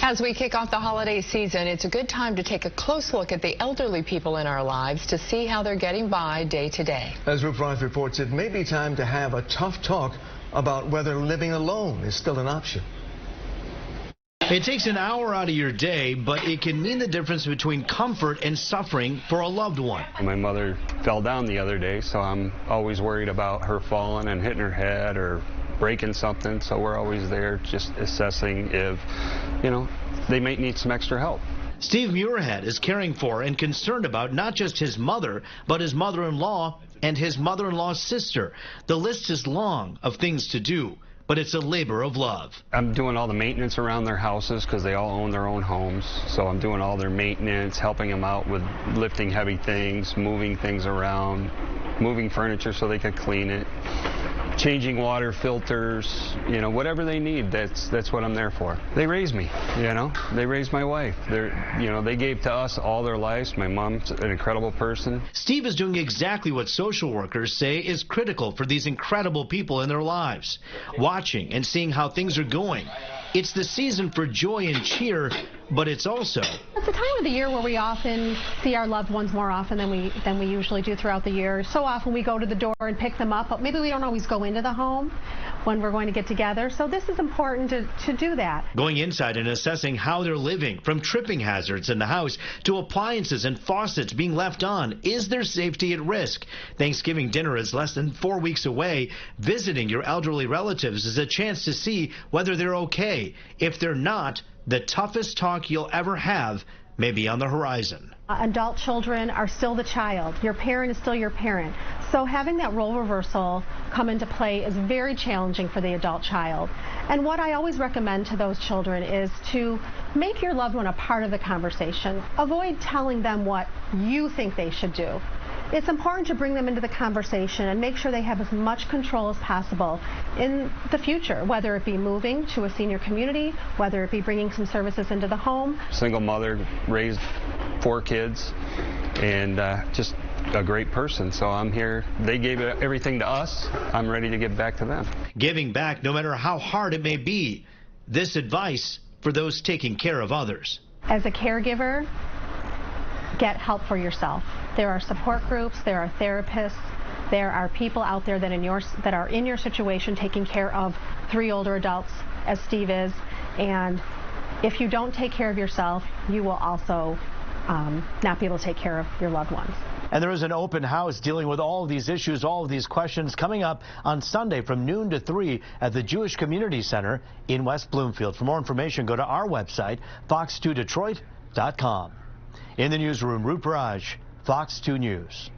As we kick off the holiday season, it's a good time to take a close look at the elderly people in our lives to see how they're getting by day to day. As Roop Raj reports, it may be time to have a tough talk about whether living alone is still an option. It takes an hour out of your day, but it can mean the difference between comfort and suffering for a loved one. My mother fell down the other day, so I'm always worried about her falling and hitting her head or breaking something, so we're always there just assessing if, they might need some extra help. Steve Muirhead is caring for and concerned about not just his mother, but his mother-in-law and his mother-in-law's sister. The list is long of things to do, but it's a labor of love. I'm doing all the maintenance around their houses because they all own their own homes, so I'm doing all their maintenance, helping them out with lifting heavy things, moving things around, moving furniture so they could clean it, changing water filters, whatever they need. That's what I'm there for. They raised me, they raised my wife. They gave to us all their lives. My mom's an incredible person. Steve is doing exactly what social workers say is critical for these incredible people in their lives, watching and seeing how things are going. It's the season for joy and cheer, but it's also it's a time of the year where we often see our loved ones more often than we usually do throughout the year. So often we go to the door and pick them up, but maybe we don't always go into the home when we're going to get together. So this is important to do that. Going inside and assessing how they're living, from tripping hazards in the house to appliances and faucets being left on. Is their safety at risk? Thanksgiving dinner is less than 4 weeks away. Visiting your elderly relatives is a chance to see whether they're okay. If they're not, the toughest talk you'll ever have may be on the horizon. Adult children are still the child. Your parent is still your parent. So having that role reversal come into play is very challenging for the adult child. And what I always recommend to those children is to make your loved one a part of the conversation. Avoid telling them what you think they should do. It's important to bring them into the conversation and make sure they have as much control as possible in the future, whether it be moving to a senior community, whether it be bringing some services into the home. Single mother, raised 4 kids, and just a great person. So I'm here. They gave everything to us. I'm ready to give back to them. Giving back, no matter how hard it may be. This advice for those taking care of others. As a caregiver, get help for yourself. There are support groups, there are therapists, there are people out there that are in your situation taking care of 3 older adults, as Steve is, and if you don't take care of yourself, you will also not be able to take care of your loved ones. And there is an open house dealing with all of these issues, all of these questions, coming up on Sunday from noon to 3 at the Jewish Community Center in West Bloomfield. For more information, go to our website, fox2detroit.com. In the newsroom, Roop Raj, Fox 2 News.